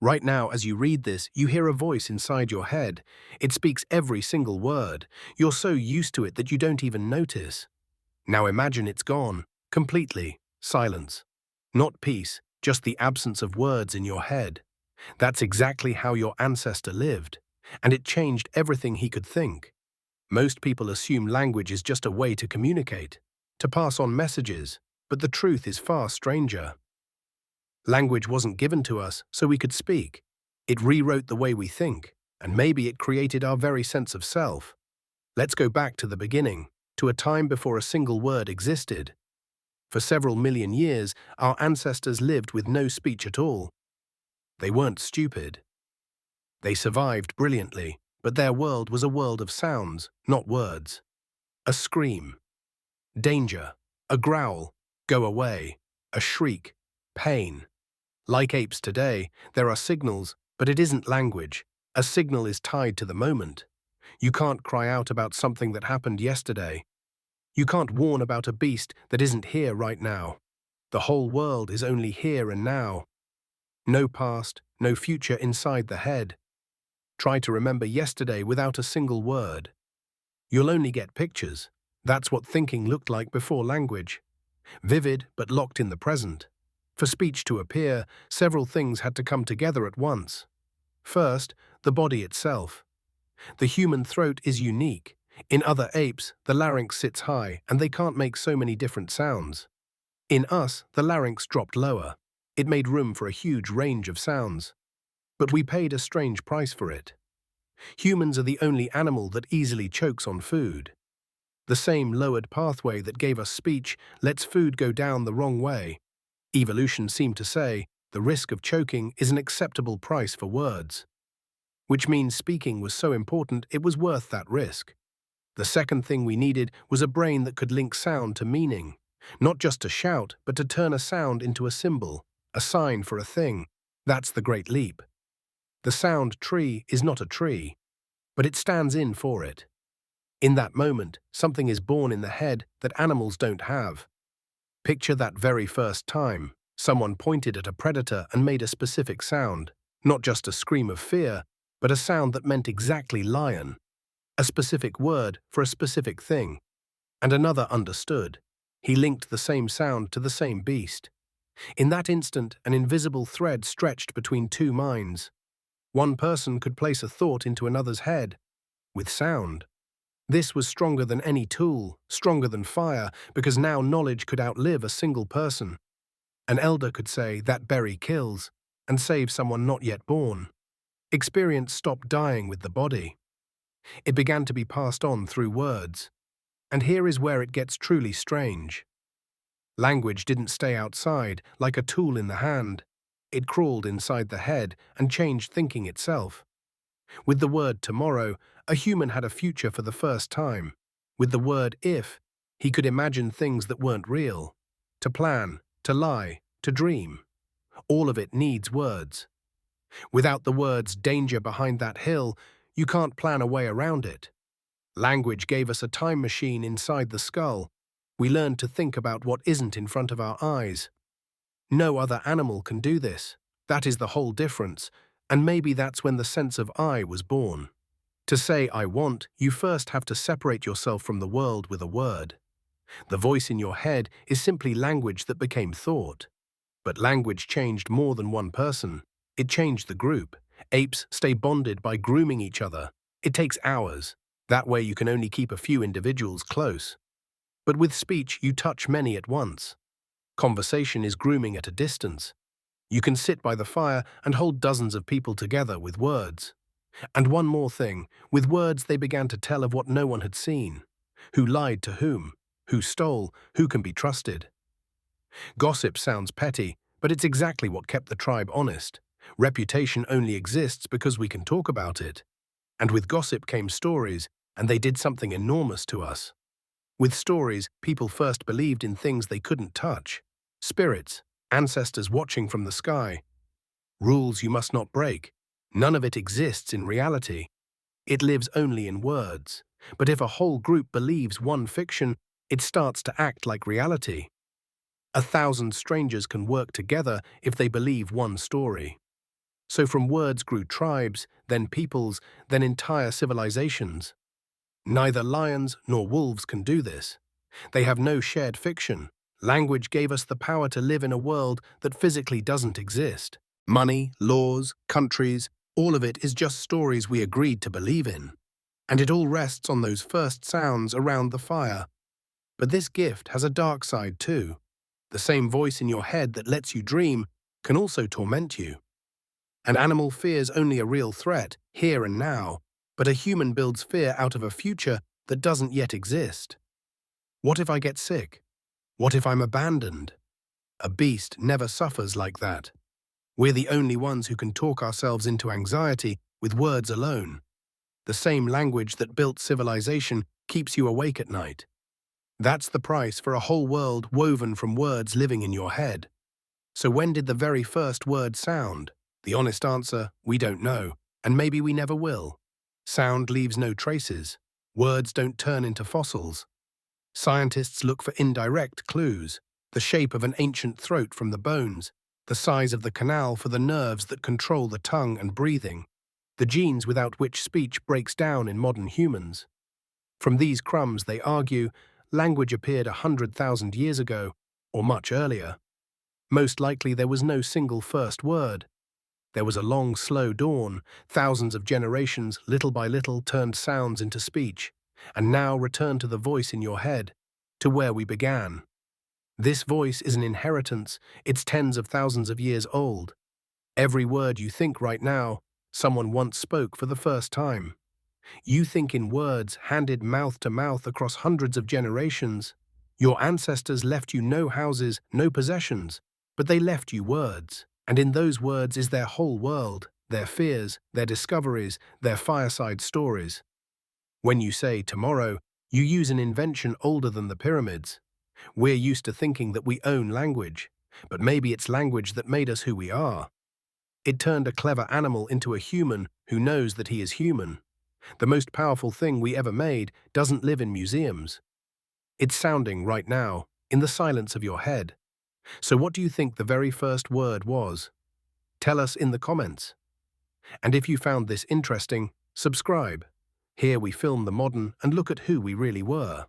Right now, as you read this, you hear a voice inside your head. It speaks every single word. You're so used to it that you don't even notice. Now imagine it's gone. Completely. Silence. Not peace, just the absence of words in your head. That's exactly how your ancestor lived. And it changed everything he could think. Most people assume language is just a way to communicate, to pass on messages, but the truth is far stranger. Language wasn't given to us so we could speak. It rewrote the way we think, and maybe it created our very sense of self. Let's go back to the beginning, to a time before a single word existed. For several million years, our ancestors lived with no speech at all. They weren't stupid. They survived brilliantly, but their world was a world of sounds, not words. A scream, danger, a growl, go away, a shriek, pain. Like apes today, there are signals, but it isn't language. A signal is tied to the moment. You can't cry out about something that happened yesterday. You can't warn about a beast that isn't here right now. The whole world is only here and now. No past, no future inside the head. Try to remember yesterday without a single word. You'll only get pictures. That's what thinking looked like before language. Vivid but locked in the present. For speech to appear, several things had to come together at once. First, the body itself. The human throat is unique. In other apes, the larynx sits high and they can't make so many different sounds. In us, the larynx dropped lower. It made room for a huge range of sounds. But we paid a strange price for it. Humans are the only animal that easily chokes on food. The same lowered pathway that gave us speech lets food go down the wrong way. Evolution seemed to say the risk of choking is an acceptable price for words. Which means speaking was so important it was worth that risk. The second thing we needed was a brain that could link sound to meaning. Not just to shout, but to turn a sound into a symbol, a sign for a thing. That's the great leap. The sound tree is not a tree, but it stands in for it. In that moment, something is born in the head that animals don't have. Picture that very first time someone pointed at a predator and made a specific sound, not just a scream of fear, but a sound that meant exactly lion, a specific word for a specific thing. And another understood. He linked the same sound to the same beast. In that instant, an invisible thread stretched between two minds. One person could place a thought into another's head, with sound. This was stronger than any tool, stronger than fire, because now knowledge could outlive a single person. An elder could say, "That berry kills," and save someone not yet born. Experience stopped dying with the body. It began to be passed on through words. And here is where it gets truly strange. Language didn't stay outside, like a tool in the hand. It crawled inside the head and changed thinking itself. With the word tomorrow, a human had a future for the first time. With the word if, he could imagine things that weren't real. To plan, to lie, to dream. All of it needs words. Without the words danger behind that hill, you can't plan a way around it. Language gave us a time machine inside the skull. We learned to think about what isn't in front of our eyes. No other animal can do this. That is the whole difference, and maybe that's when the sense of I was born. To say I want, you first have to separate yourself from the world with a word. The voice in your head is simply language that became thought. But language changed more than one person. It changed the group. Apes stay bonded by grooming each other. It takes hours. That way you can only keep a few individuals close. But with speech, you touch many at once. Conversation is grooming at a distance. You can sit by the fire and hold dozens of people together with words. And one more thing, with words they began to tell of what no one had seen. Who lied to who stole, who can be trusted. Gossip sounds petty, but it's exactly what kept the tribe honest. Reputation only exists because we can talk about it. And with gossip came stories, and they did something enormous to us. With stories, people first believed in things they couldn't touch. Spirits, ancestors watching from the sky. Rules you must not break. None of it exists in reality. It lives only in words. But if a whole group believes one fiction, it starts to act like reality. 1,000 strangers can work together if they believe one story. So from words grew tribes, then peoples, then entire civilizations. Neither lions nor wolves can do this. They have no shared fiction. Language gave us the power to live in a world that physically doesn't exist. Money, laws, countries, all of it is just stories we agreed to believe in. And it all rests on those first sounds around the fire. But this gift has a dark side too. The same voice in your head that lets you dream can also torment you. An animal fears only a real threat, here and now, but a human builds fear out of a future that doesn't yet exist. What if I get sick? What if I'm abandoned? A beast never suffers like that. We're the only ones who can talk ourselves into anxiety with words alone. The same language that built civilization keeps you awake at night. That's the price for a whole world woven from words living in your head. So when did the very first word sound? The honest answer, we don't know, and maybe we never will. Sound leaves no traces. Words don't turn into fossils. Scientists look for indirect clues, the shape of an ancient throat from the bones, the size of the canal for the nerves that control the tongue and breathing, the genes without which speech breaks down in modern humans. From these crumbs, they argue, language appeared 100,000 years ago, or much earlier. Most likely there was no single first word. There was a long, slow dawn. Thousands of generations, little by little, turned sounds into speech, and now return to the voice in your head, to where we began. This voice is an inheritance. It's tens of thousands of years old. Every word you think right now, someone once spoke for the first time. You think in words handed mouth to mouth across hundreds of generations. Your ancestors left you no houses, no possessions, but they left you words. And in those words is their whole world, their fears, their discoveries, their fireside stories. When you say tomorrow, you use an invention older than the pyramids. We're used to thinking that we own language, but maybe it's language that made us who we are. It turned a clever animal into a human who knows that he is human. The most powerful thing we ever made doesn't live in museums. It's sounding right now, in the silence of your head. So what do you think the very first word was? Tell us in the comments. And if you found this interesting, subscribe. Here we film the modern and look at who we really were.